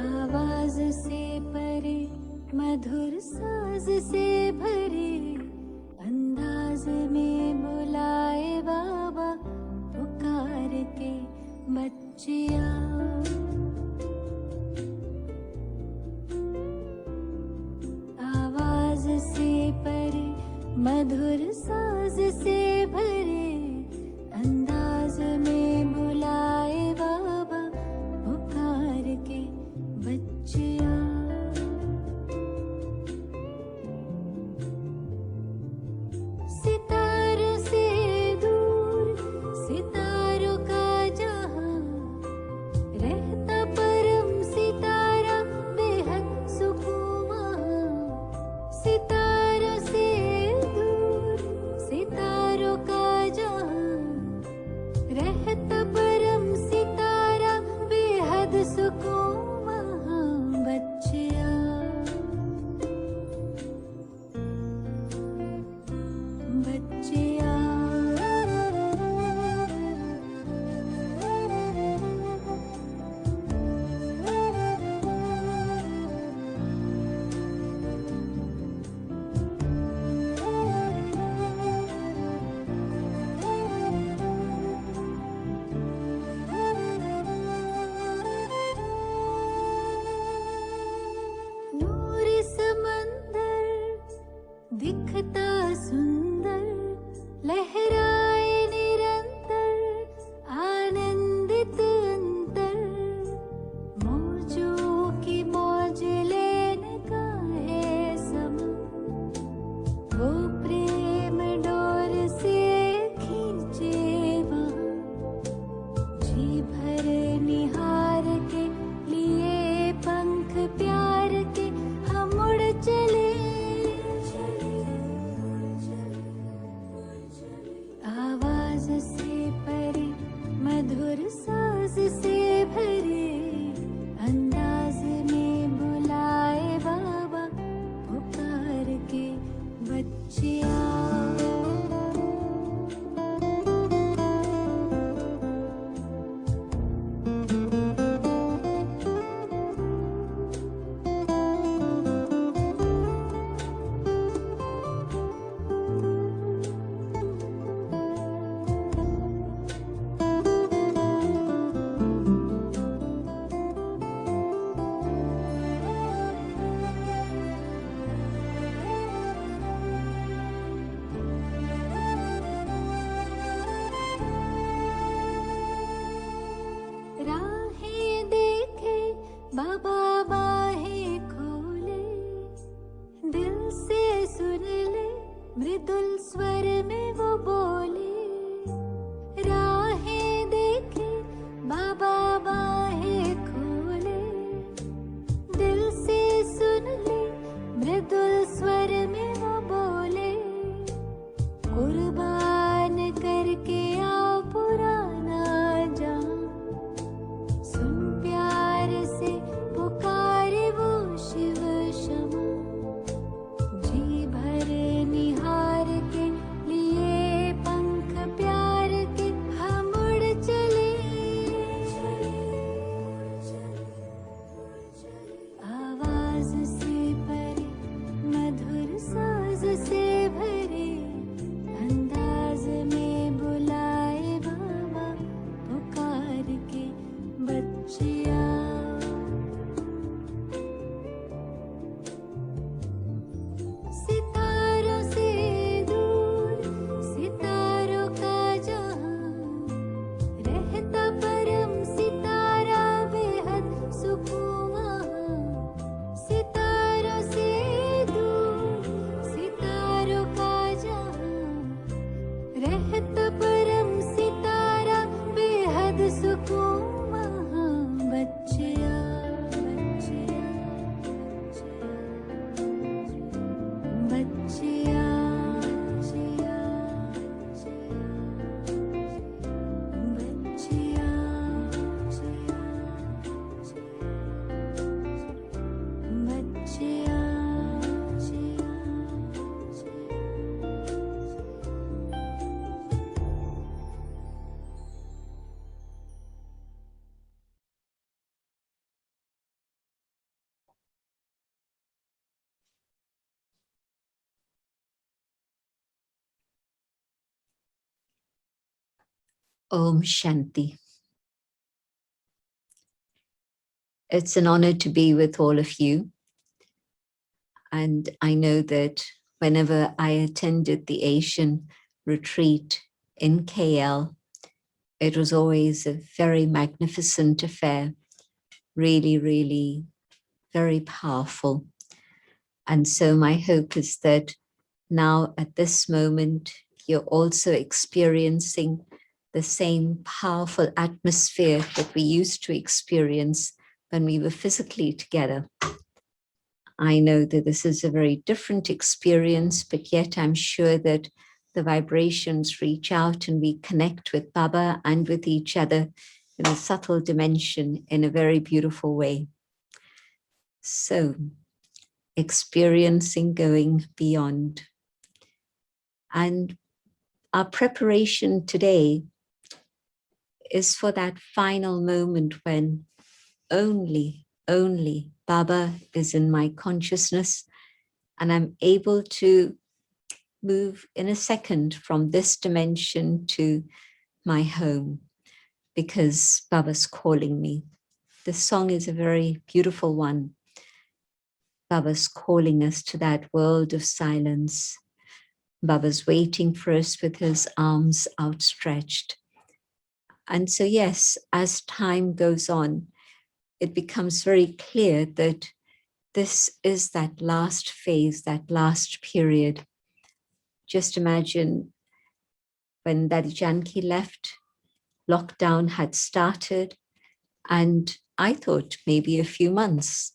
आवाज से परे मधुर साज से भरे अंदाज में बुलाए बाबा पुकार के बच्चिया। आवाज से परे मधुर साज से भरे अंदाज में बुलाए बाबा पुकार के बच्चिया। सितारों से दूर सितारों का जहां रहता परम सितारा बेहद सुकून वहां। सितारों से दूर सितारों का जहां रहता परम सितारा बेहद सुकून वहां। बच्चिया बच्चिया Om Shanti. It's an honor to be with all of you. And I know that whenever I attended the Asian retreat in KL, it was always a very magnificent affair, really, really very powerful. And so my hope is that now at this moment, you're also experiencing the same powerful atmosphere that we used to experience when we were physically together. I know that this is a very different experience, but yet I'm sure that the vibrations reach out and we connect with Baba and with each other in a subtle dimension in a very beautiful way. So, experiencing going beyond. And our preparation today is for that final moment when only Baba is in my consciousness and I'm able to move in a second from this dimension to my home because Baba's calling me. This song is a very beautiful one. Baba's calling us to that world of silence. Baba's waiting for us with his arms outstretched. And so, yes, as time goes on, it becomes very clear that this is that last phase, that last period. Just imagine when Daddy Janki left, lockdown had started, and I thought maybe a few months,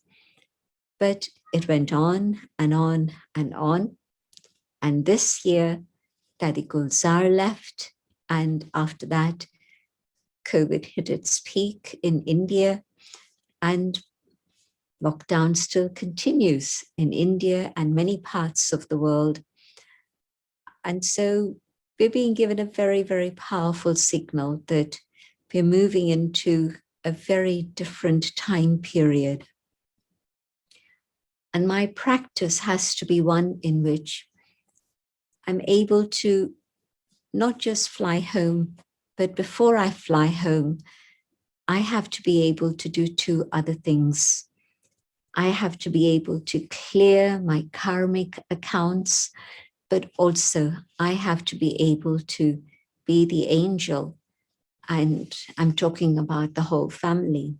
but it went on and on and on. And this year, Daddy Gulzar left, and after that, COVID hit its peak in India, and lockdown still continues in India and many parts of the world. And so we're being given a very, very powerful signal that we're moving into a very different time period. And my practice has to be one in which I'm able to not just fly home, but before I fly home, I have to be able to do two other things. I have to be able to clear my karmic accounts, but also I have to be able to be the angel. And I'm talking about the whole family,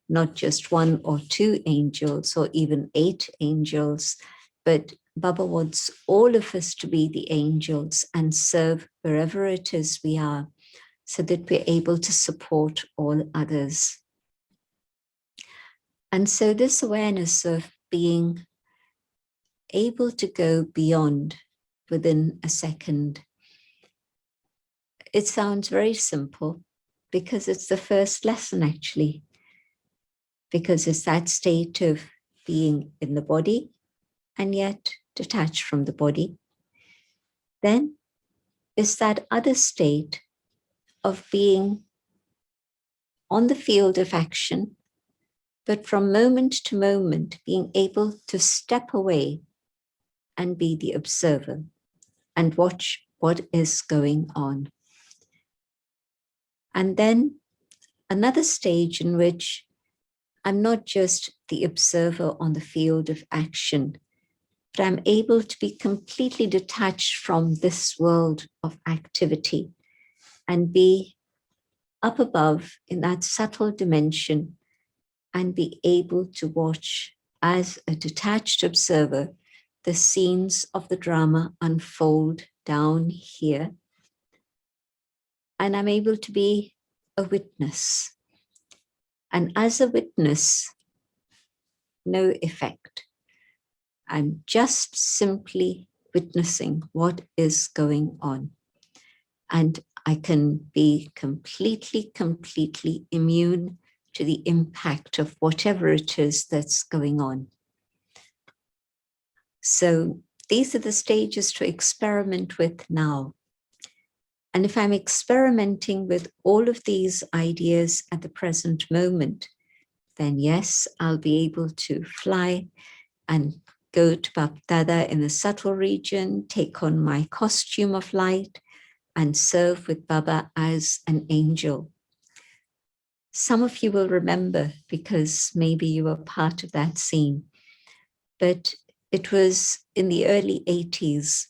not just one or two angels or even 8 angels, but Baba wants all of us to be the angels and serve wherever it is we are, so that we're able to support all others. And so this awareness of being able to go beyond within a second, it sounds very simple because it's the first lesson actually, because it's that state of being in the body and yet detached from the body. Then is that other state of being on the field of action, but from moment to moment being able to step away and be the observer and watch what is going on. And then another stage in which I'm not just the observer on the field of action, but I'm able to be completely detached from this world of activity and be up above in that subtle dimension and be able to watch as a detached observer the scenes of the drama unfold down here. And I'm able to be a witness. And as a witness, no effect. I'm just simply witnessing what is going on. And I can be completely immune to the impact of whatever it is that's going on. So these are the stages to experiment with now. And if I'm experimenting with all of these ideas at the present moment, then yes, I'll be able to fly and go to Bapdada in the subtle region, take on my costume of light, and serve with Baba as an angel. Some of you will remember because maybe you were part of that scene, but it was in the early 80s,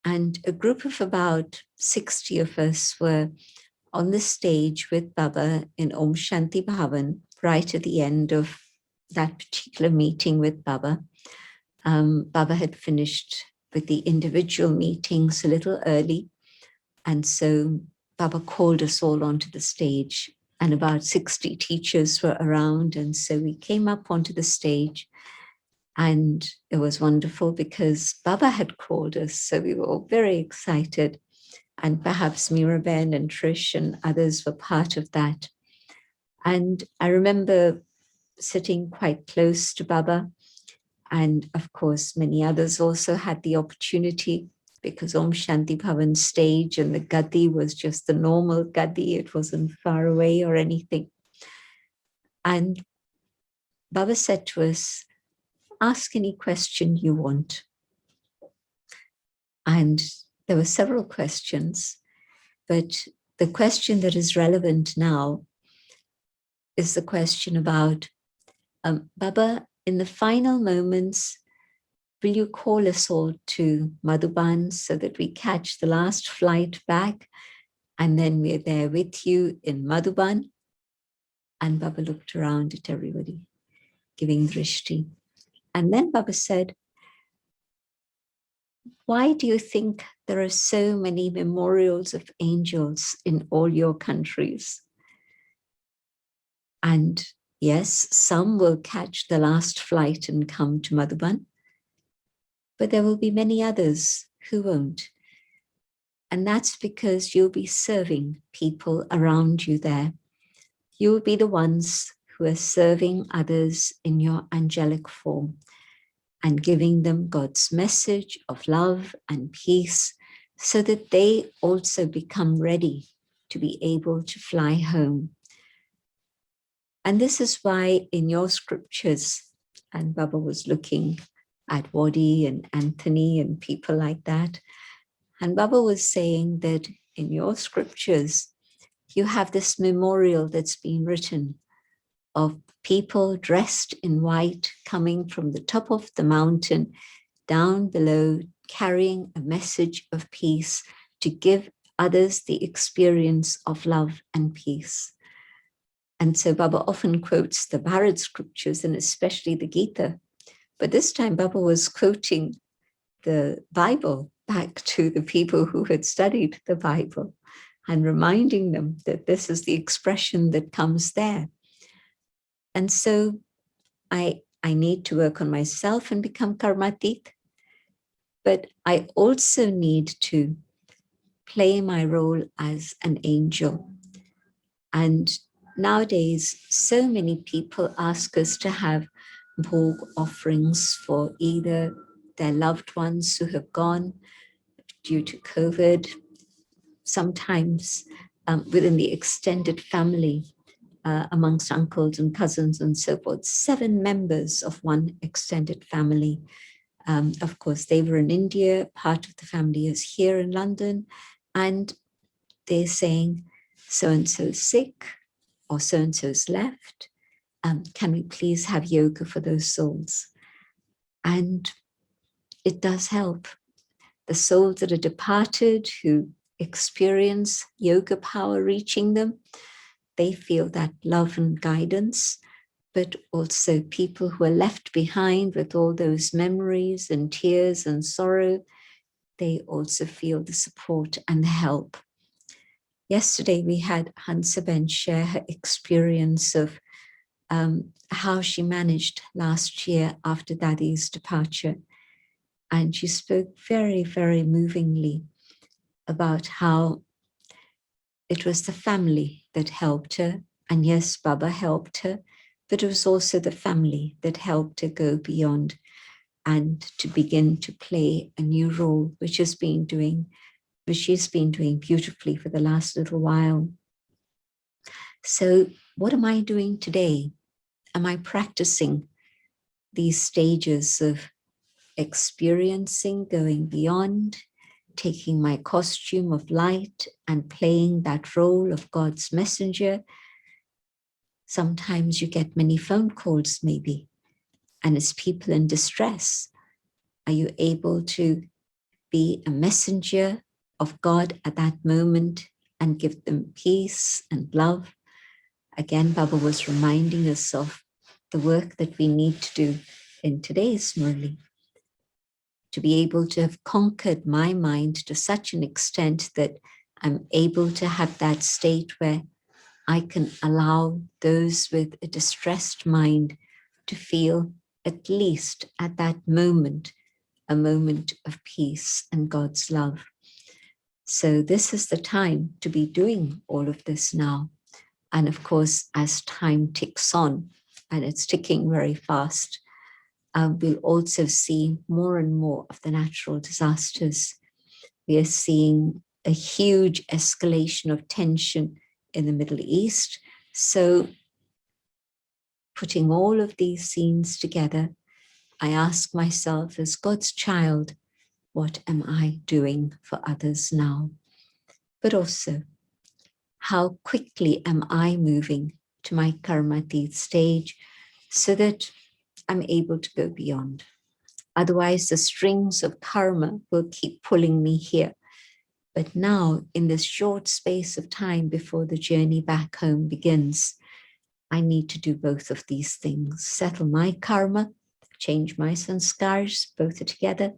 and a group of about 60 of us were on the stage with Baba in Om Shanti Bhavan, right at the end of that particular meeting with Baba. Baba had finished with the individual meetings a little early, and so Baba called us all onto the stage, and about 60 teachers were around, and so we came up onto the stage, and it was wonderful because Baba had called us, so we were all very excited, and perhaps Miraben and Trish and others were part of that. And I remember sitting quite close to Baba, and of course many others also had the opportunity, because Om Shanti Bhavan stage and the Gadi was just the normal Gadi, it wasn't far away or anything. And Baba said to us, ask any question you want. And there were several questions, but the question that is relevant now is the question about, Baba, in the final moments, will you call us all to Madhuban so that we catch the last flight back and then we're there with you in Madhuban? And Baba looked around at everybody, giving drishti. And then Baba said, why do you think there are so many memorials of angels in all your countries? And yes, some will catch the last flight and come to Madhuban, but there will be many others who won't. And that's because you'll be serving people around you there. You will be the ones who are serving others in your angelic form and giving them God's message of love and peace so that they also become ready to be able to fly home. And this is why in your scriptures, and Baba was looking at Wadi and Anthony and people like that, and Baba was saying that in your scriptures, you have this memorial that's been written of people dressed in white coming from the top of the mountain down below, carrying a message of peace to give others the experience of love and peace. And so Baba often quotes the Bharat scriptures and especially the Gita. But this time Baba was quoting the Bible back to the people who had studied the Bible and reminding them that this is the expression that comes there. And so I need to work on myself and become karmatik, but I also need to play my role as an angel. And nowadays, so many people ask us to have bhog offerings for either their loved ones who have gone due to COVID, sometimes within the extended family, amongst uncles and cousins and so forth, 7 members of one extended family. Of course, they were in India, part of the family is here in London, and they're saying, so-and-so's sick, or so-and-so's left, can we please have yoga for those souls? And it does help. The souls that are departed, who experience yoga power reaching them, they feel that love and guidance, but also people who are left behind with all those memories and tears and sorrow, they also feel the support and the help. Yesterday, we had Hansaben share her experience of how she managed last year after Dadi's departure. And she spoke very, very movingly about how it was the family that helped her. And yes, Baba helped her, but it was also the family that helped her go beyond and to begin to play a new role, which she's been doing beautifully for the last little while. So what am I doing today? Am I practicing these stages of experiencing, going beyond, taking my costume of light and playing that role of God's messenger. Sometimes you get many phone calls maybe, and it's people in distress. Are you able to be a messenger of God at that moment and give them peace and love? Again, Baba was reminding us of the work that we need to do in today's Murli, to be able to have conquered my mind to such an extent that I'm able to have that state where I can allow those with a distressed mind to feel, at least at that moment, a moment of peace and God's love. So this is the time to be doing all of this now. And of course, as time ticks on, and it's ticking very fast, we'll also see more and more of the natural disasters. We are seeing a huge escalation of tension in the Middle East. So putting all of these scenes together, I ask myself as God's child, what am I doing for others now? But also, how quickly am I moving to my karmatit stage so that I'm able to go beyond? Otherwise, the strings of karma will keep pulling me here. But now, in this short space of time before the journey back home begins, I need to do both of these things: settle my karma, change my sanskars, both are together,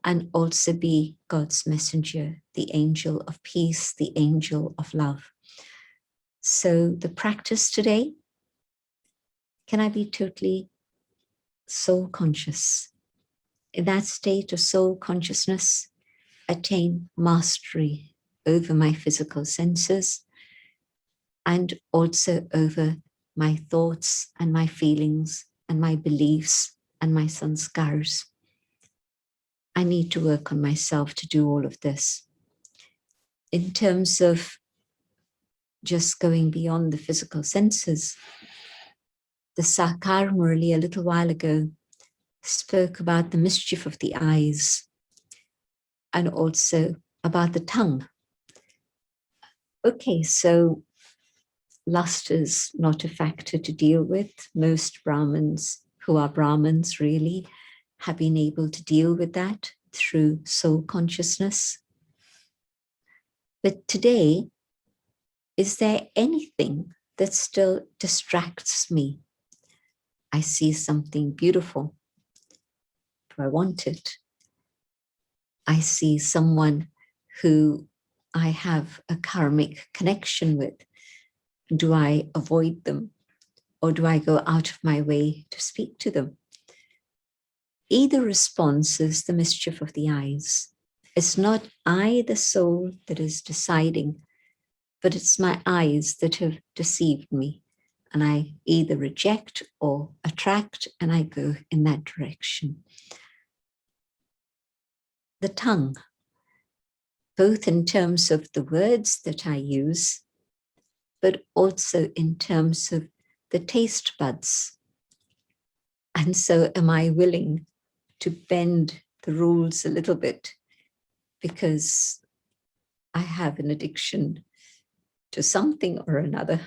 and also be God's messenger, the angel of peace, the angel of love. So the practice today, can I be totally soul conscious? In that state of soul consciousness, attain mastery over my physical senses and also over my thoughts and my feelings and my beliefs and my sanskars. I need to work on myself to do all of this. In terms of just going beyond the physical senses, the Sakar Murli a little while ago spoke about the mischief of the eyes and also about the tongue. Okay, so lust is not a factor to deal with. Most Brahmins who are Brahmins really have been able to deal with that through soul consciousness. But today, is there anything that still distracts me? I see something beautiful. Do I want it? I see someone who I have a karmic connection with. Do I avoid them? Or do I go out of my way to speak to them? Either response is the mischief of the eyes. It's not I, the soul, that is deciding, but it's my eyes that have deceived me. And I either reject or attract, and I go in that direction. The tongue, both in terms of the words that I use, but also in terms of the taste buds. And so am I willing to bend the rules a little bit because I have an addiction to something or another?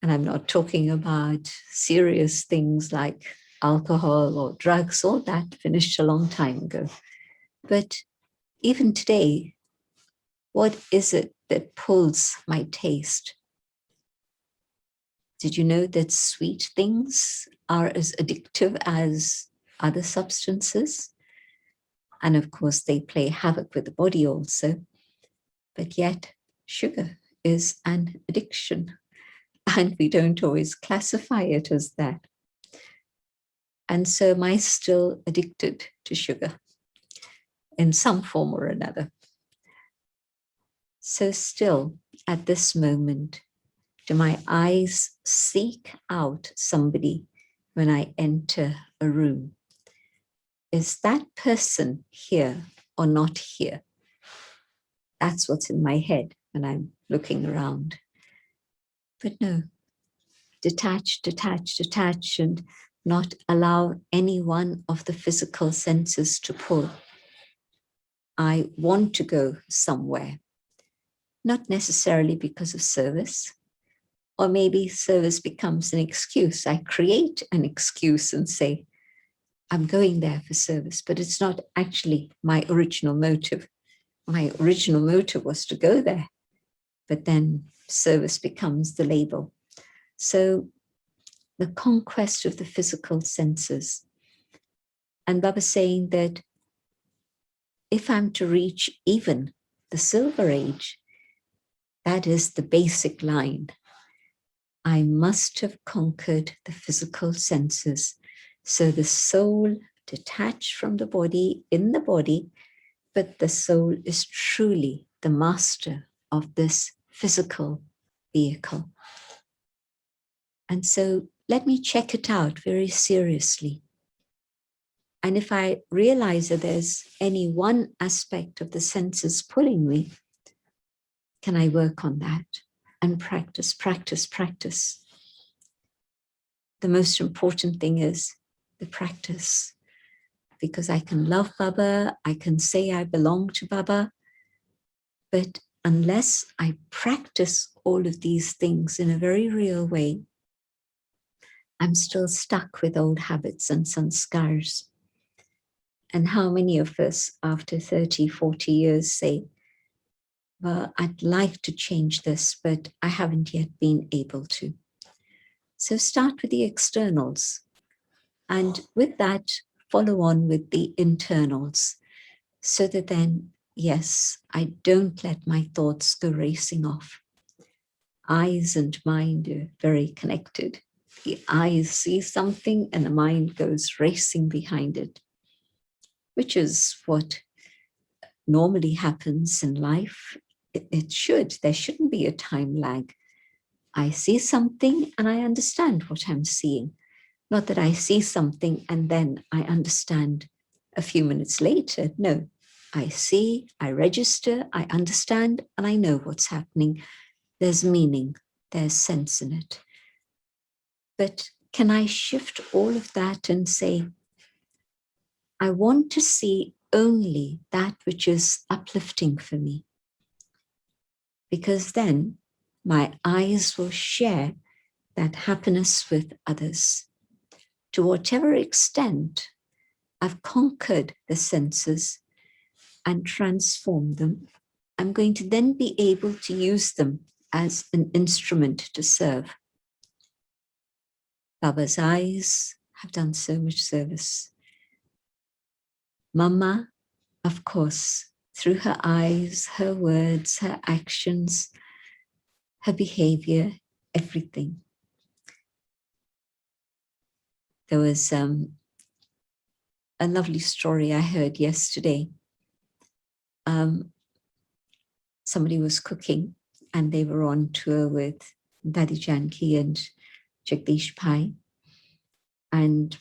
And I'm not talking about serious things like alcohol or drugs. All that finished a long time ago. But even today, what is it that pulls my taste? Did you know that sweet things are as addictive as other substances? And of course, they play havoc with the body also. But yet, sugar is an addiction. And we don't always classify it as that. And so am I still addicted to sugar in some form or another? So still, at this moment, do my eyes seek out somebody when I enter a room? Is that person here or not here? That's what's in my head when I'm looking around. But no, detach, detach, detach, and not allow any one of the physical senses to pull. I want to go somewhere, not necessarily because of service, or maybe service becomes an excuse. I create an excuse and say, I'm going there for service, but it's not actually my original motive. My original motive was to go there, but then service becomes the label. So the conquest of the physical senses. And Baba's saying that if I'm to reach even the Silver Age, that is the basic line. I must have conquered the physical senses. So the soul detached from the body, in the body, but the soul is truly the master of this physical vehicle. And so let me check it out very seriously. And if I realize that there's any one aspect of the senses pulling me, can I work on that and practice, practice, practice? The most important thing is the practice, because I can love Baba, I can say I belong to Baba, but unless I practice all of these things in a very real way, I'm still stuck with old habits and sanskars. And how many of us after 30, 40 years say, well, I'd like to change this, but I haven't yet been able to. So start with the externals. And with that, follow on with the internals. So that then, yes, I don't let my thoughts go racing off. Eyes and mind are very connected. The eyes see something and the mind goes racing behind it, which is what normally happens in life. It should. There shouldn't be a time lag. I see something and I understand what I'm seeing. Not that I see something and then I understand a few minutes later. No, I see, I register, I understand, and I know what's happening. There's meaning, there's sense in it. But can I shift all of that and say, I want to see only that which is uplifting for me? Because then my eyes will share that happiness with others. To whatever extent I've conquered the senses and transformed them, I'm going to then be able to use them as an instrument to serve. Baba's eyes have done so much service. Mama, of course, through her eyes, her words, her actions, her behavior, everything. There was a lovely story I heard yesterday. Somebody was cooking and they were on tour with Dadi Janki and Jagdish Pai. And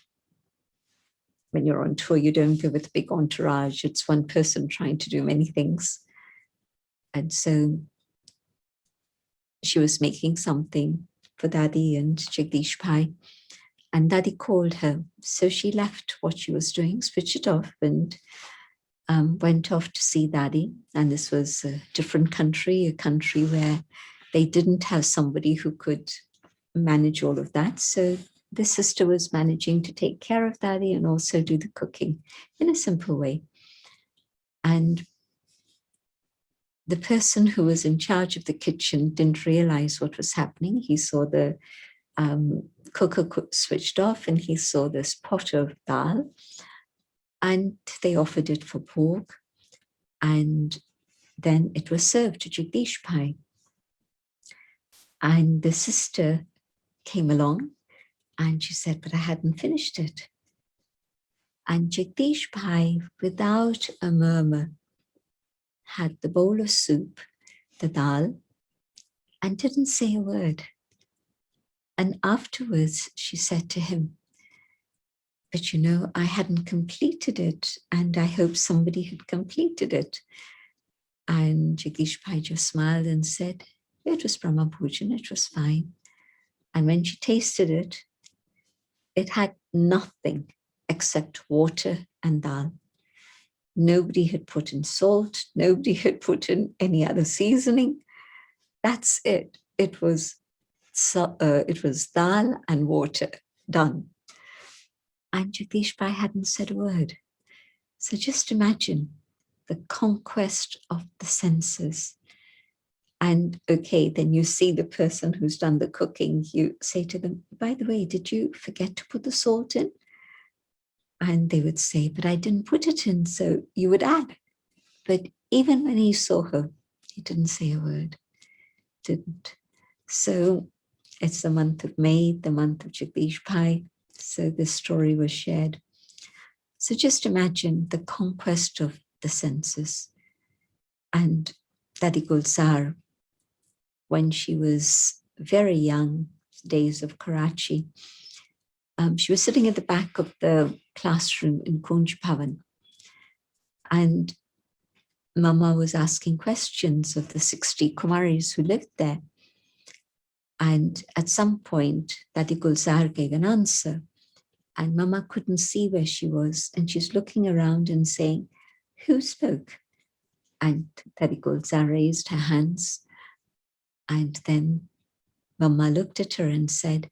when you're on tour, you don't go with a big entourage. It's one person trying to do many things. And so she was making something for Dadi and Jagdish Pai. And Dadi called her. So she left what she was doing, switched it off, and went off to see Dadi. And this was a different country, a country where they didn't have somebody who could manage all of that. So the sister was managing to take care of Dadi and also do the cooking in a simple way. And the person who was in charge of the kitchen didn't realize what was happening. He saw the cooker switched off and he saw this pot of dal and they offered it for pork. And then it was served to Jagdish Pai. And the sister came along and she said, but I hadn't finished it. And Jagdish Pai, without a murmur, had the bowl of soup, the dal, and didn't say a word. And afterwards, she said to him, but you know, I hadn't completed it, and I hope somebody had completed it. And Jagdish Pai just smiled and said, it was Brahma Pujan, it was fine. And when she tasted it, it had nothing except water and dal. Nobody had put in salt. Nobody had put in any other seasoning. That's it. It was dal and water, done. And Jagdish Bhai hadn't said a word. So just imagine the conquest of the senses. And okay, then you see the person who's done the cooking, you say to them, by the way, did you forget to put the salt in? And they would say, but I didn't put it in, so you would add. But even when he saw her, he didn't say a word, didn't. So it's the month of May, the month of Jagdish Bhai. So this story was shared. So just imagine the conquest of the senses. And Dadi Gulzar, when she was very young, days of Karachi, she was sitting at the back of the classroom in Kunj Bhavan. And Mama was asking questions of the 60 Kumaris who lived there. And at some point, Dadi Gulzar gave an answer. And Mama couldn't see where she was. And she's looking around and saying, who spoke? And Dadi Gulzar raised her hands. And then Mama looked at her and said,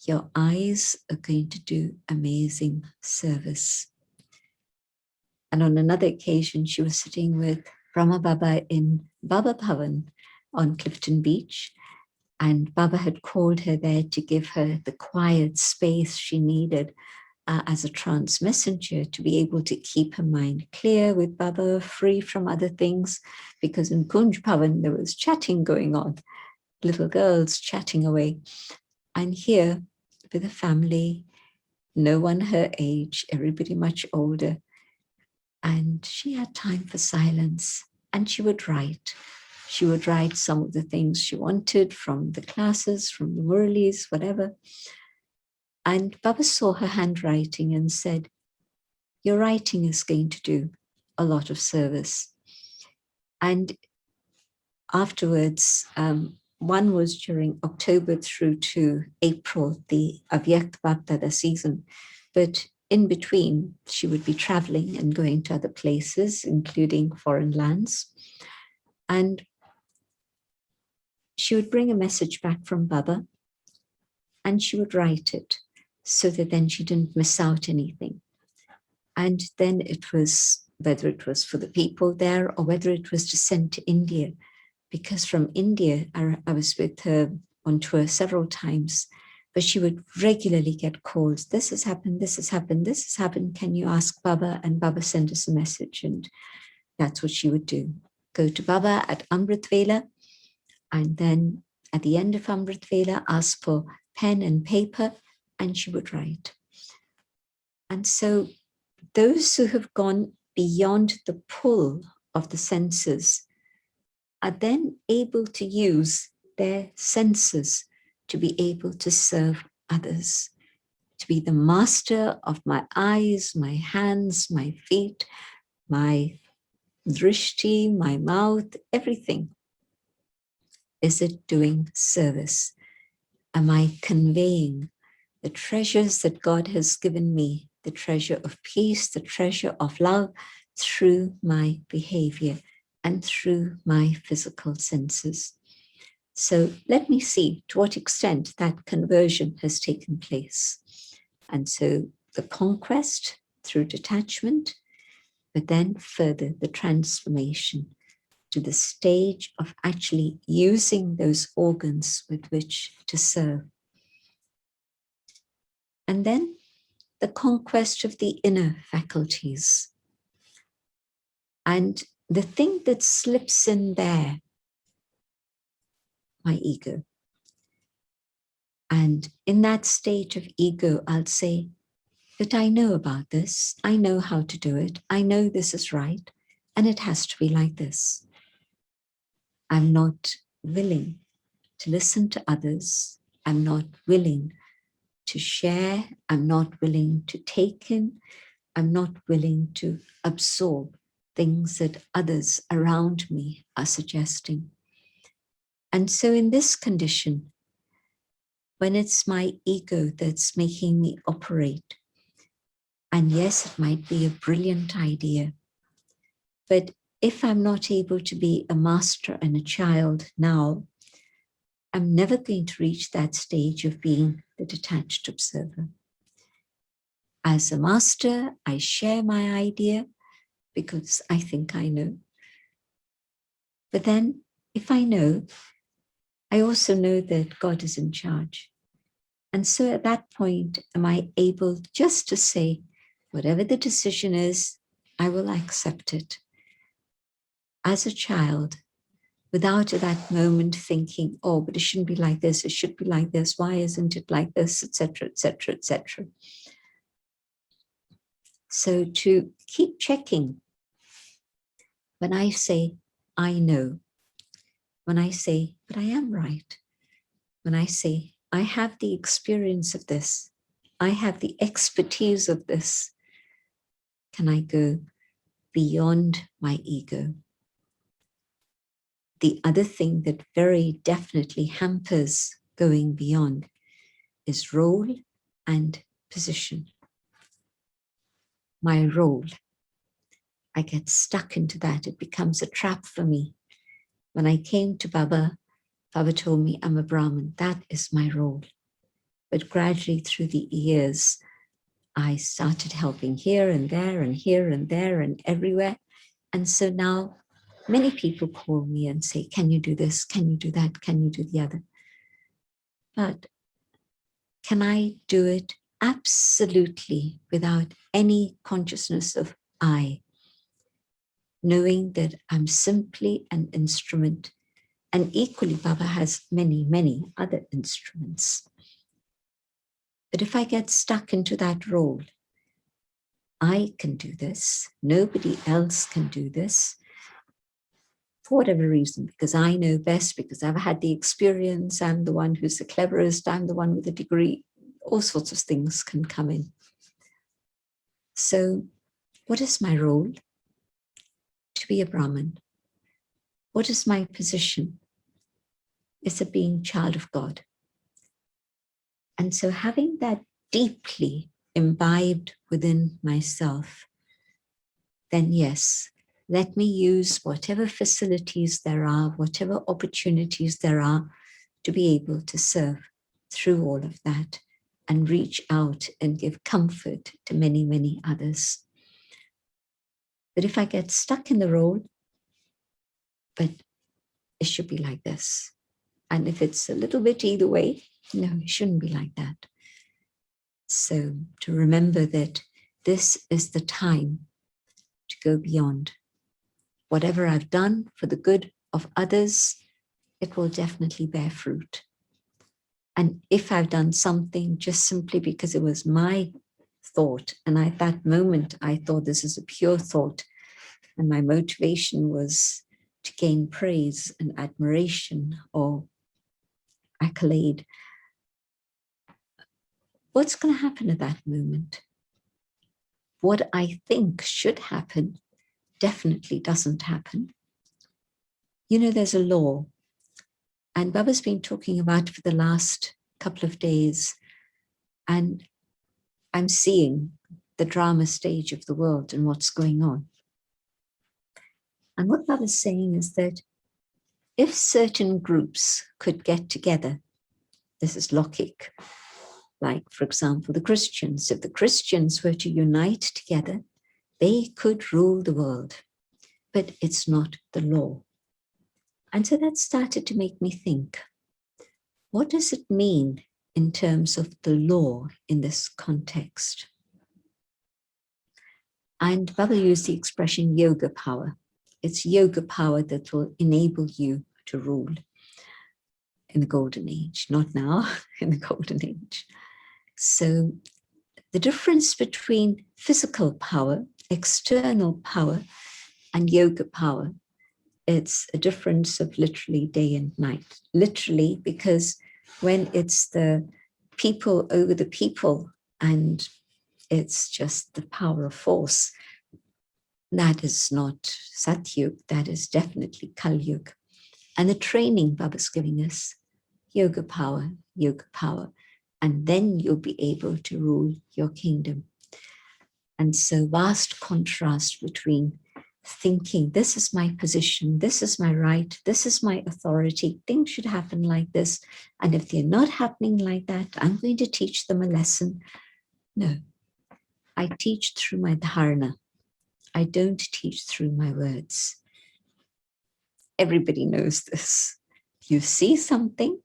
your eyes are going to do amazing service. And on another occasion, she was sitting with Brahma Baba in Baba Bhavan on Clifton Beach. And Baba had called her there to give her the quiet space she needed as a trance messenger to be able to keep her mind clear with Baba, free from other things. Because in Kunj Bhavan, there was chatting going on, little girls chatting away. And here, with a family, no one her age, everybody much older. And she had time for silence, and she would write. She would write some of the things she wanted from the classes, from the Murlis, whatever. And Baba saw her handwriting and said, your writing is going to do a lot of service. And afterwards, one was during October through to April, the Avyakt Bapdada season. But in between, she would be traveling and going to other places, including foreign lands. And she would bring a message back from Baba and she would write it so that then she didn't miss out anything. And then it was, whether it was for the people there or whether it was to send to India, because from India, I was with her on tour several times, but she would regularly get calls. This has happened, this has happened, this has happened. Can you ask Baba? And Baba sent us a message. And that's what she would do. Go to Baba at Amrit Vela. And then at the end of Amrit Vela, ask for pen and paper, and she would write. And so those who have gone beyond the pull of the senses are then able to use their senses to be able to serve others, to be the master of my eyes, my hands, my feet, my drishti, my mouth, everything. Is it doing service? Am I conveying the treasures that God has given me, the treasure of peace, the treasure of love, through my behavior and through my physical senses? So let me see to what extent that conversion has taken place. And so the conquest through detachment, but then further the transformation to the stage of actually using those organs with which to serve. And then the conquest of the inner faculties. And the thing that slips in there, my ego. And in that state of ego, I'll say, but I know about this. I know how to do it. I know this is right. And it has to be like this. I'm not willing to listen to others. I'm not willing to share. I'm not willing to take in. I'm not willing to absorb things that others around me are suggesting. And so in this condition, when it's my ego that's making me operate, and yes, it might be a brilliant idea, But if I'm not able to be a master and a child now, I'm never going to reach that stage of being the detached observer. As a master, I share my idea because I think I know. But then if I know, I also know that God is in charge. And so at that point, am I able just to say, whatever the decision is, I will accept it. As a child, without at that moment thinking, oh, but it shouldn't be like this, it should be like this, why isn't it like this, etc., etc., etc. So to keep checking, when I say, I know, when I say, but I am right, when I say, I have the experience of this, I have the expertise of this, can I go beyond my ego? The other thing that very definitely hampers going beyond is role and position. My role, I get stuck into that. It becomes a trap for me. When I came to Baba, Baba told me I'm a Brahmin. That is my role. But gradually through the years, I started helping here and there and here and there and everywhere. And so now many people call me and say, can you do this? Can you do that? Can you do the other? But can I do it absolutely without any consciousness of I, knowing that I'm simply an instrument, and equally Baba has many, many other instruments. But if I get stuck into that role, I can do this, nobody else can do this, for whatever reason, because I know best, because I've had the experience, I'm the one who's the cleverest, I'm the one with a degree, all sorts of things can come in. So what is my role? To be a Brahmin. What is my position? It's a being child of God. And so having that deeply imbibed within myself, then yes, let me use whatever facilities there are, whatever opportunities there are to be able to serve through all of that and reach out and give comfort to many, many others. But if I get stuck in the role, but it should be like this. And if it's a little bit either way, no, it shouldn't be like that. So to remember that this is the time to go beyond. Whatever I've done for the good of others, it will definitely bear fruit. And if I've done something just simply because it was my thought, and at that moment I thought this is a pure thought, and my motivation was to gain praise and admiration or accolade, what's going to happen at that moment? What I think should happen definitely doesn't happen. You know, there's a law, and Baba's been talking about it for the last couple of days, and I'm seeing the drama stage of the world and what's going on. And what Baba's saying is that if certain groups could get together, this is Lokik, like, for example, the Christians, if the Christians were to unite together, they could rule the world, but it's not the law. And so that started to make me think, what does it mean in terms of the law in this context? And Baba used the expression yoga power. It's yoga power that will enable you to rule in the golden age, not now, in the golden age. So the difference between physical power, external power, and yoga power, it's a difference of literally day and night. Literally, because when it's the people over the people and it's just the power of force, that is not Satyug, that is definitely Kalyug. And the training Baba's giving us, yoga power, and then you'll be able to rule your kingdom. And so vast contrast between thinking, this is my position, this is my right, this is my authority, things should happen like this. And if they're not happening like that, I'm going to teach them a lesson. No, I teach through my dharana. I don't teach through my words. Everybody knows this. You see something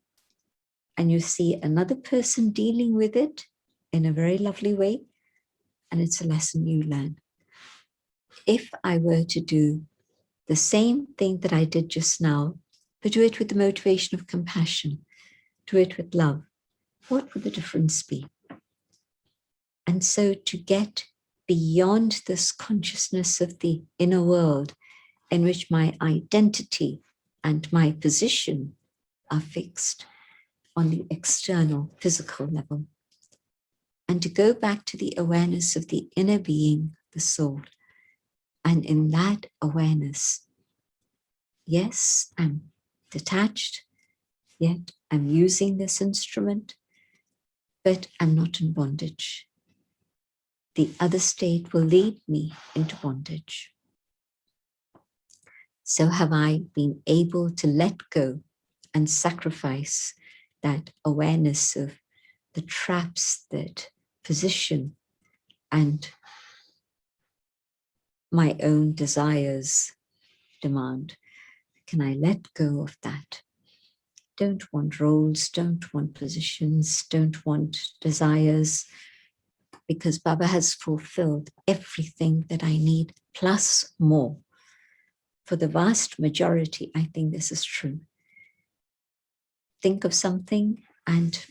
and you see another person dealing with it in a very lovely way, and it's a lesson you learn. If I were to do the same thing that I did just now, but do it with the motivation of compassion, do it with love, what would the difference be? And so to get beyond this consciousness of the inner world in which my identity and my position are fixed on the external physical level, and to go back to the awareness of the inner being, the soul. And in that awareness, yes, I'm detached, yet I'm using this instrument, but I'm not in bondage. The other state will lead me into bondage. So have I been able to let go and sacrifice that awareness of the traps that position and my own desires demand? Can I let go of that? Don't want roles, don't want positions, don't want desires, because Baba has fulfilled everything that I need, plus more. For the vast majority, I think this is true. Think of something and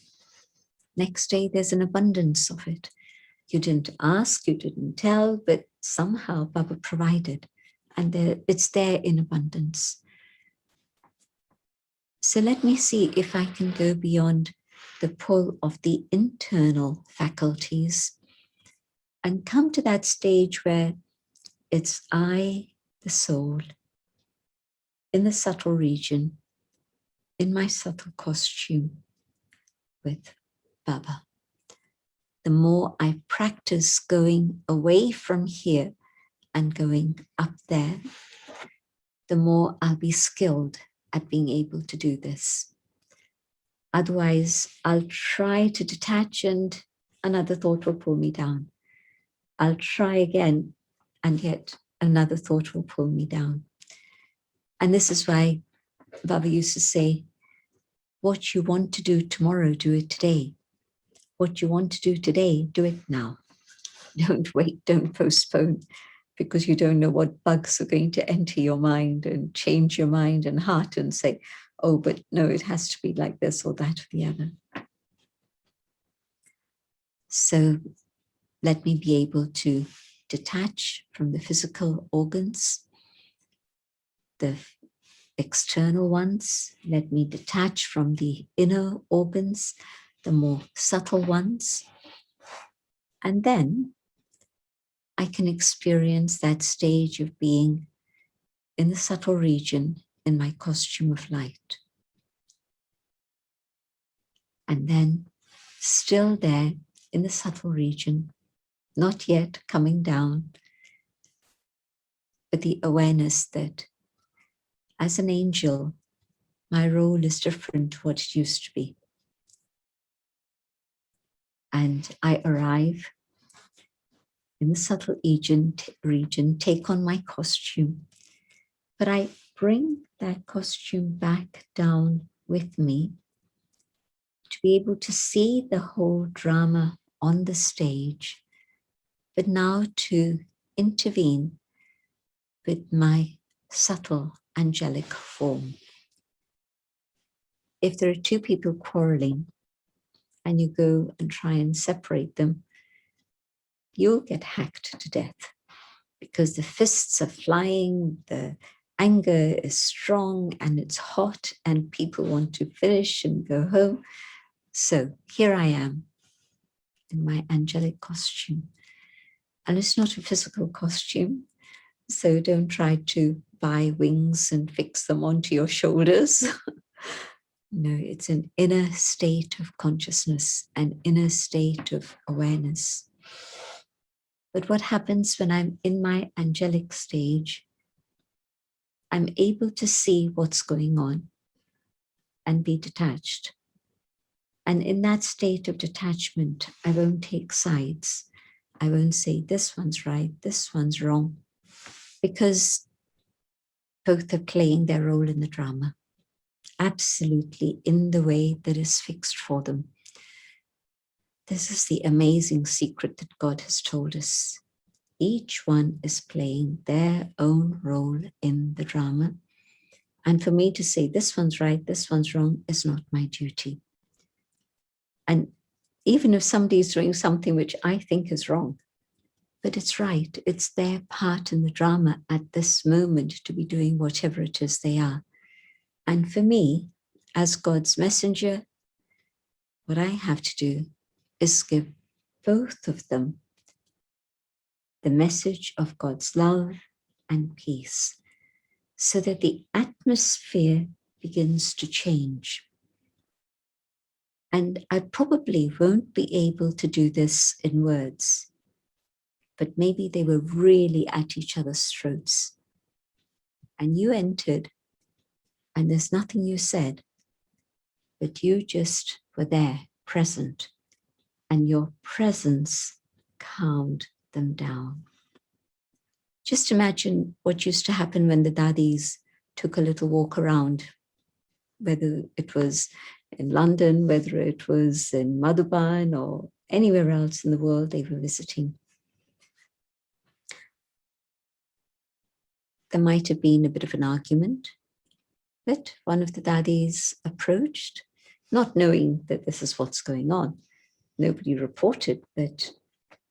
next day there's an abundance of it. You didn't ask, you didn't tell, but somehow Baba provided, and it's there in abundance. So let me see if I can go beyond the pull of the internal faculties and come to that stage where it's I, the soul, in the subtle region, in my subtle costume with Baba. The more I practice going away from here and going up there, the more I'll be skilled at being able to do this. Otherwise, I'll try to detach and another thought will pull me down. I'll try again and yet another thought will pull me down. And this is why Baba used to say, what you want to do tomorrow, do it today. What you want to do today, do it now. Don't wait, don't postpone, because you don't know what bugs are going to enter your mind and change your mind and heart and say, oh, but no, it has to be like this or that or the other. So let me be able to detach from the physical organs, the external ones. Let me detach from the inner organs, the more subtle ones. And then I can experience that stage of being in the subtle region in my costume of light. And then still there in the subtle region, not yet coming down, but the awareness that as an angel, my role is different to what it used to be. And I arrive in the subtle region, take on my costume, but I bring that costume back down with me to be able to see the whole drama on the stage, but now to intervene with my subtle angelic form. If there are two people quarreling and you go and try and separate them, you'll get hacked to death because the fists are flying, the anger is strong and it's hot and people want to finish and go home. So here I am in my angelic costume. And it's not a physical costume, so don't try to buy wings and fix them onto your shoulders. No, it's an inner state of consciousness, an inner state of awareness. But what happens when I'm in my angelic stage I'm able to see what's going on and be detached. And in that state of detachment, I won't take sides. I won't say this one's right, this one's wrong, because both are playing their role in the drama, absolutely in the way that is fixed for them. This is the amazing secret that God has told us. Each one is playing their own role in the drama. And for me to say this one's right, this one's wrong is not my duty. And even if somebody is doing something which I think is wrong, but it's right, it's their part in the drama at this moment to be doing whatever it is they are. And for me, as God's messenger, what I have to do is give both of them the message of God's love and peace, so that the atmosphere begins to change. And I probably won't be able to do this in words, but maybe they were really at each other's throats. And you entered, and there's nothing you said, but you just were there, present, and your presence calmed them down. Just imagine what used to happen when the daddies took a little walk around, whether it was in London, whether it was in Madhuban or anywhere else in the world they were visiting. There might have been a bit of an argument, but one of the daddies approached, not knowing that this is what's going on. Nobody reported, but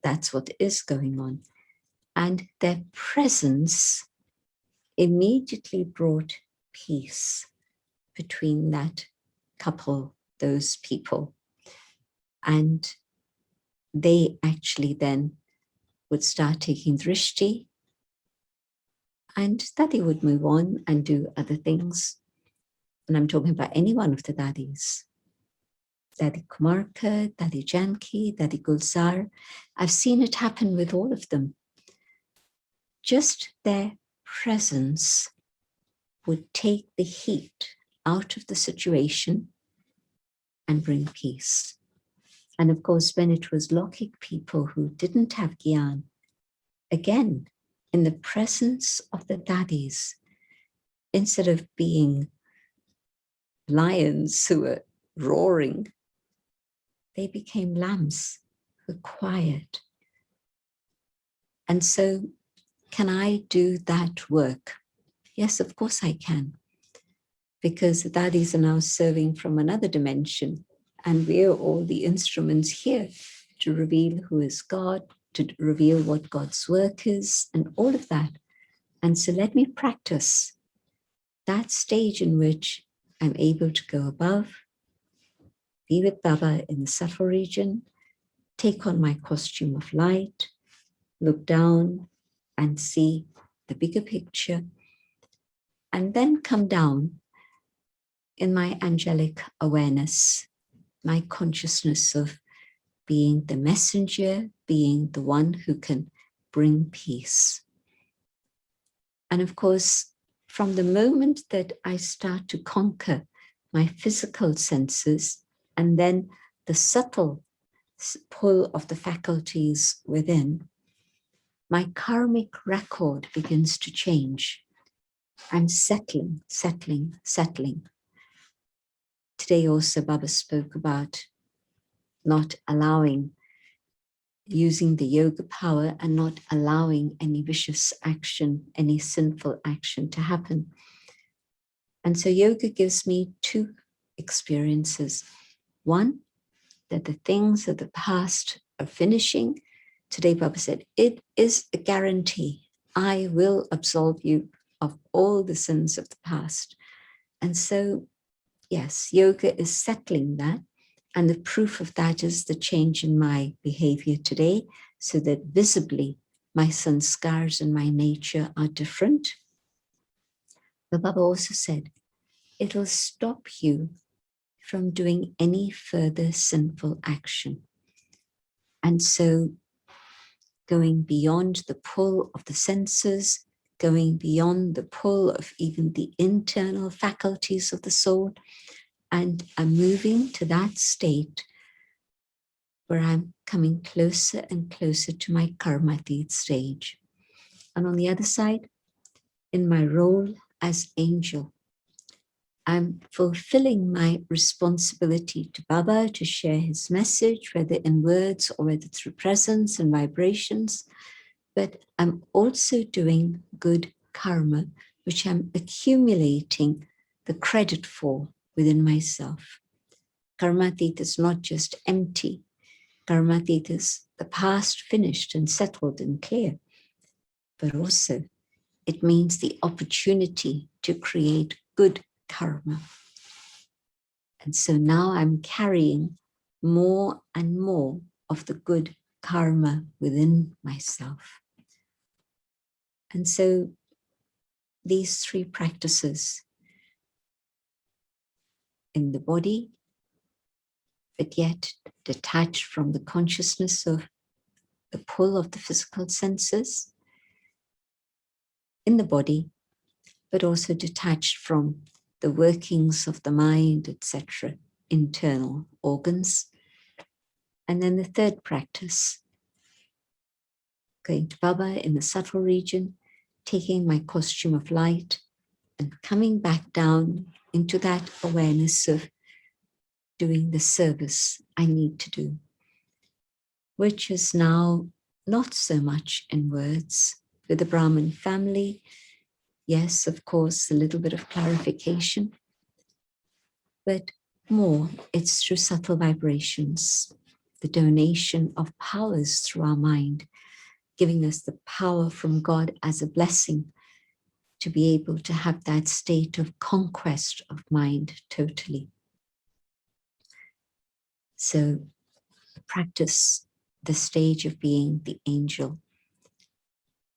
that's what is going on. And their presence immediately brought peace between that couple, those people. And they actually then would start taking drishti, and daddy would move on and do other things. And I'm talking about any one of the daddies. Daddy Kumarka, Daddy Janki, Daddy Gulzar. I've seen it happen with all of them. Just their presence would take the heat out of the situation and bring peace. And of course, when it was Lokik people who didn't have Gyan, again, in the presence of the daddies, instead of being lions who were roaring, they became lambs who were quiet. And so, can I do that work? Yes, of course I can. Because the daddies are now serving from another dimension, and we're all the instruments here to reveal who is God, to reveal what God's work is, and all of that. And so let me practice that stage in which I'm able to go above, be with Baba in the subtle region, take on my costume of light, look down and see the bigger picture, and then come down in my angelic awareness, my consciousness of being the messenger, being the one who can bring peace. And of course, from the moment that I start to conquer my physical senses and then the subtle pull of the faculties within, my karmic record begins to change. I'm settling, settling, settling. Today also Baba spoke about not allowing, using the yoga power and not allowing any vicious action, any sinful action to happen. And so yoga gives me two experiences. One, that the things of the past are finishing. Today Baba said, it is a guarantee. I will absolve you of all the sins of the past. And so, yes, yoga is settling that. And the proof of that is the change in my behavior today, so that visibly my sanskars and my nature are different. But Baba also said, it will stop you from doing any further sinful action. And so going beyond the pull of the senses, going beyond the pull of even the internal faculties of the soul. And I'm moving to that state where I'm coming closer and closer to my karmatit stage. And on the other side, in my role as angel, I'm fulfilling my responsibility to Baba to share his message, whether in words or whether through presence and vibrations. But I'm also doing good karma, which I'm accumulating the credit for within myself. Karmatit is not just empty. Karmatit is the past finished and settled and clear. But also, it means the opportunity to create good karma. And so now I'm carrying more and more of the good karma within myself. And so these three practices in the body, but yet detached from the consciousness of the pull of the physical senses, in the body, but also detached from the workings of the mind, etc., internal organs. And then the third practice, going to Baba in the subtle region, taking my costume of light and coming back down into that awareness of doing the service I need to do, which is now not so much in words. With the Brahmin family, yes, of course, a little bit of clarification, but more, it's through subtle vibrations, the donation of powers through our mind, giving us the power from God as a blessing to be able to have that state of conquest of mind totally. So practice the stage of being the angel,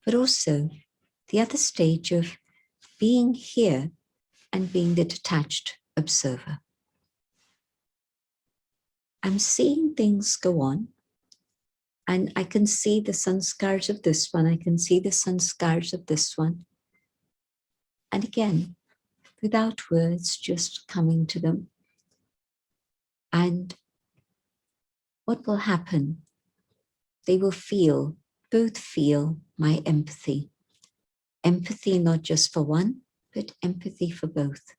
but also the other stage of being here and being the detached observer. I'm seeing things go on, and I can see the sanskars of this one, I can see the sanskars of this one. And again, without words, just coming to them. And what will happen? They will feel, both feel my empathy. Empathy not just for one, but empathy for both.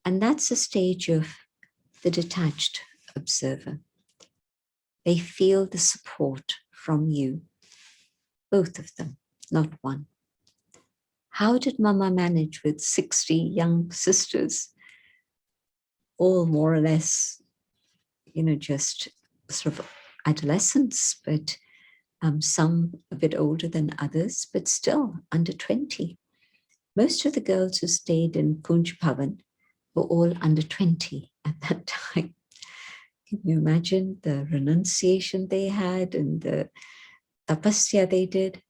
And that's a stage of the detached observer. They feel the support from you, both of them, not one. How did Mama manage with 60 young sisters, all more or less, just sort of adolescents, but some a bit older than others, but still under 20. Most of the girls who stayed in Kunj Bhavan were all under 20 at that time. Can you imagine the renunciation they had and the tapasya they did?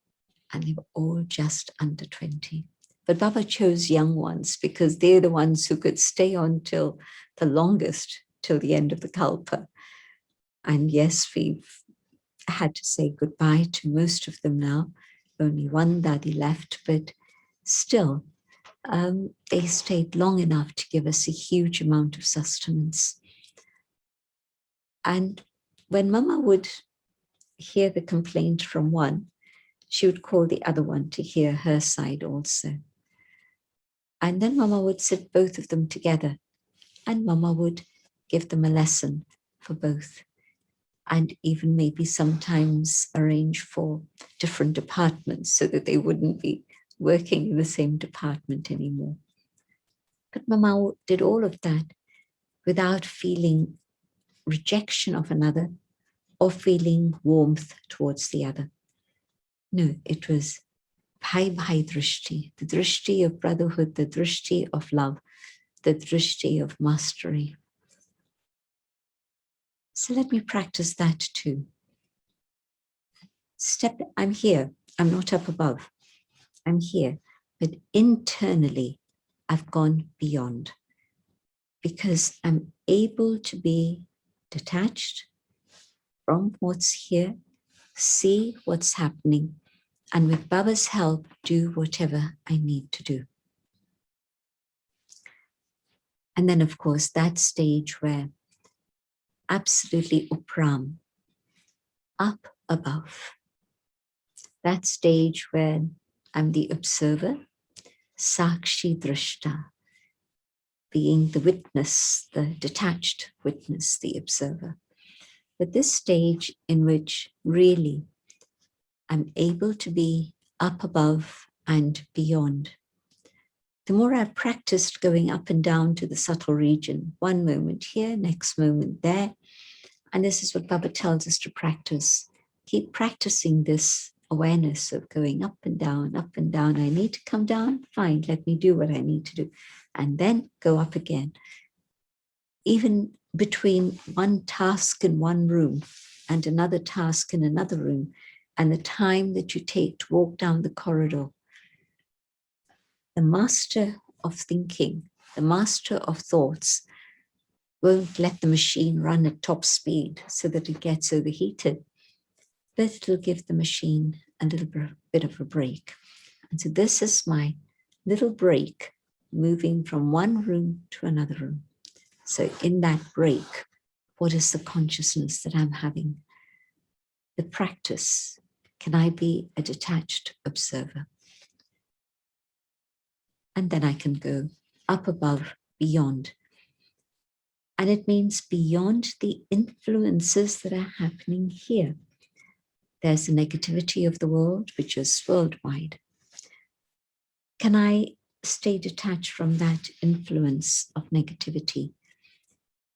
And they were all just under 20. But Baba chose young ones because they're the ones who could stay on till the longest, till the end of the Kalpa. And yes, we've had to say goodbye to most of them now. Only one Dadi left, but still, they stayed long enough to give us a huge amount of sustenance. And when Mama would hear the complaint from one, she would call the other one to hear her side also. And then Mama would sit both of them together, and Mama would give them a lesson for both, and even maybe sometimes arrange for different departments so that they wouldn't be working in the same department anymore. But Mama did all of that without feeling rejection of another or feeling warmth towards the other. No, it was Bhai Bhai Drishti, the Drishti of brotherhood, the Drishti of love, the Drishti of mastery. So let me practice that too. I'm here, I'm not up above, I'm here, but internally I've gone beyond because I'm able to be detached from what's here, see what's happening, and with Baba's help, do whatever I need to do. And then, of course, that stage where absolutely upram, up above, that stage where I'm the observer, sakshi drashta, being the witness, the detached witness, the observer. But this stage in which really I'm able to be up above and beyond. The more I've practiced going up and down to the subtle region, one moment here, next moment there, and this is what Baba tells us to practice. Keep practicing this awareness of going up and down, up and down. I need to come down, fine, let me do what I need to do. And then go up again. Even between one task in one room and another task in another room, and the time that you take to walk down the corridor, the master of thinking, the master of thoughts, won't let the machine run at top speed so that it gets overheated, but it'll give the machine a little bit of a break. And so this is my little break, moving from one room to another room. So in that break, what is the consciousness that I'm having? The practice. Can I be a detached observer? And then I can go up above, beyond. And it means beyond the influences that are happening here. There's the negativity of the world, which is worldwide. Can I stay detached from that influence of negativity?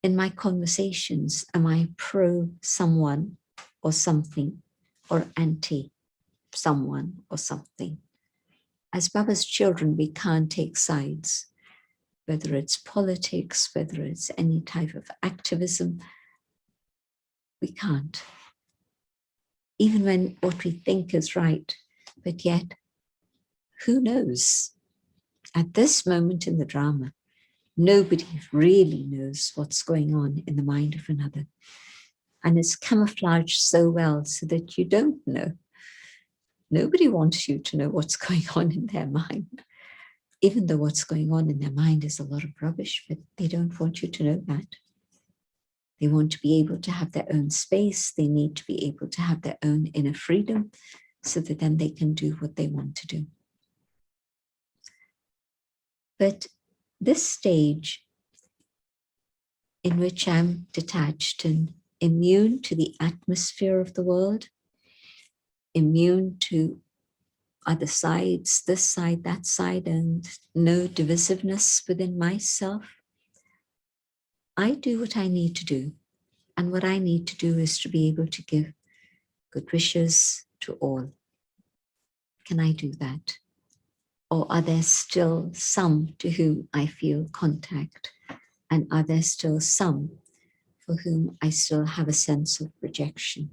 In my conversations, am I pro someone or something, or anti someone or something? As Baba's children, we can't take sides, whether it's politics, whether it's any type of activism, we can't. Even when what we think is right, but yet, who knows? At this moment in the drama, nobody really knows what's going on in the mind of another. And it's camouflaged so well so that you don't know. Nobody wants you to know what's going on in their mind, even though what's going on in their mind is a lot of rubbish, but they don't want you to know that. They want to be able to have their own space. They need to be able to have their own inner freedom so that then they can do what they want to do. But this stage in which I'm detached and immune to the atmosphere of the world, immune to other sides, this side, that side, and no divisiveness within myself, I do what I need to do. And what I need to do is to be able to give good wishes to all. Can I do that? Or are there still some to whom I feel contact? And are there still some for whom I still have a sense of rejection?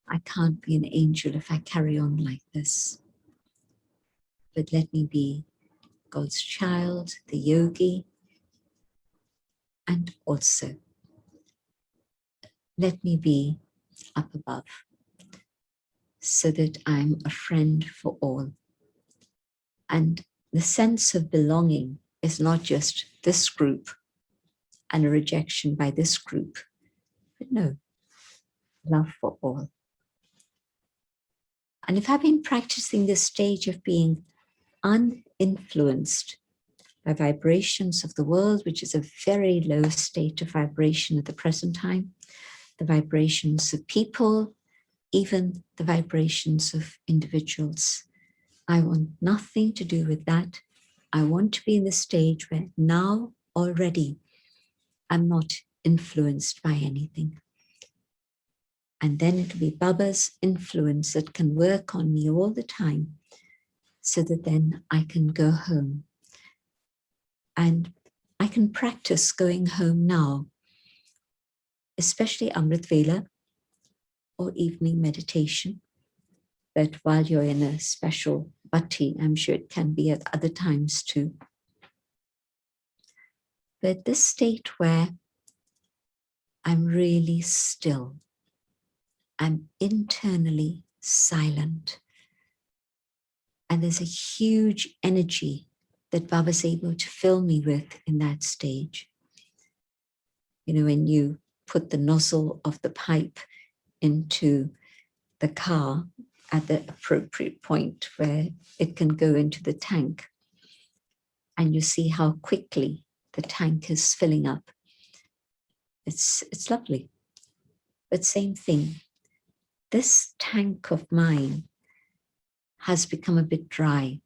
I can't be an angel if I carry on like this. But let me be God's child, the yogi, and also let me be up above so that I'm a friend for all. And the sense of belonging is not just this group and a rejection by this group, but no, love for all. And if I've been practicing this stage of being uninfluenced by vibrations of the world, which is a very low state of vibration at the present time, the vibrations of people, even the vibrations of individuals, I want nothing to do with that. I want to be in the stage where now already I'm not influenced by anything. And then it'll be Baba's influence that can work on me all the time so that then I can go home. And I can practice going home now, especially Amrit Vela or evening meditation. But while you're in a special bhakti, I'm sure it can be at other times too. But this state where I'm really still, I'm internally silent, And there's a huge energy that Baba's able to fill me with in that stage. You know, when you put the nozzle of the pipe into the car at the appropriate point where it can go into the tank, and you see how quickly the tank is filling up. It's lovely. But same thing, this tank of mine has become a bit dry,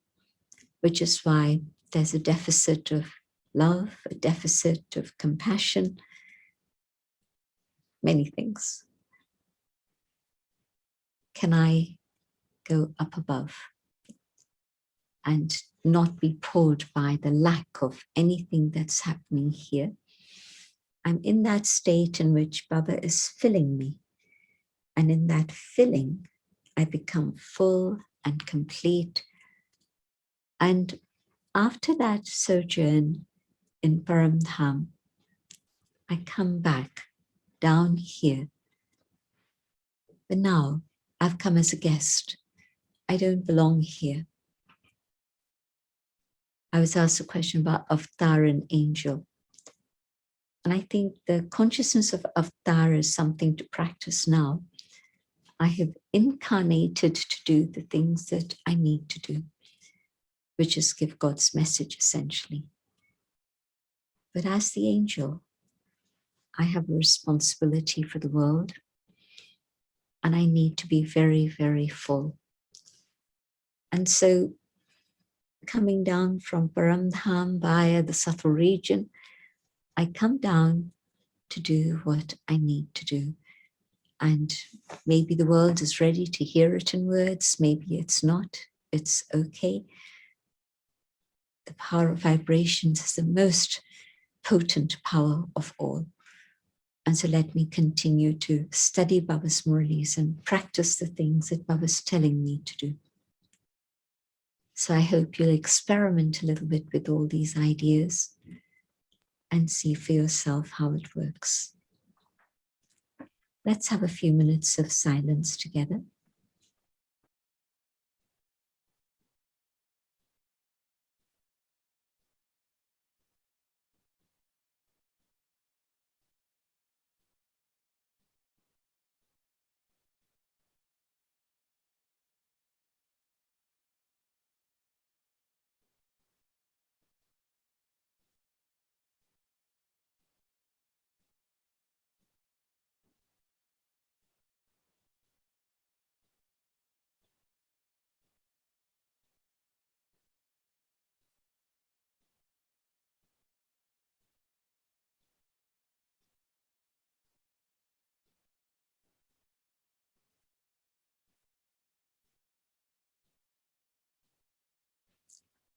which is why there's a deficit of love, a deficit of compassion, many things. Can I go up above and not be pulled by the lack of anything that's happening here? I'm in that state in which Baba is filling me. And in that filling, I become full and complete. And after that sojourn in Paramdham, I come back down here. But now I've come as a guest. I don't belong here. I was asked a question about avatar and angel. And I think the consciousness of avatar is something to practice now. I have incarnated to do the things that I need to do, which is give God's message essentially. But as the angel, I have a responsibility for the world, and I need to be very, very full. And so coming down from Paramdham via the subtle region, I come down to do what I need to do. And maybe the world is ready to hear it in words, maybe it's not, it's okay. The power of vibrations is the most potent power of all. And so let me continue to study Baba's Murlis and practice the things that Baba's telling me to do. So I hope you'll experiment a little bit with all these ideas and see for yourself how it works. Let's have a few minutes of silence together.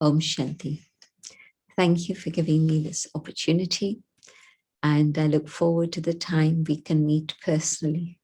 Om Shanti. Thank you for giving me this opportunity, and I look forward to the time we can meet personally.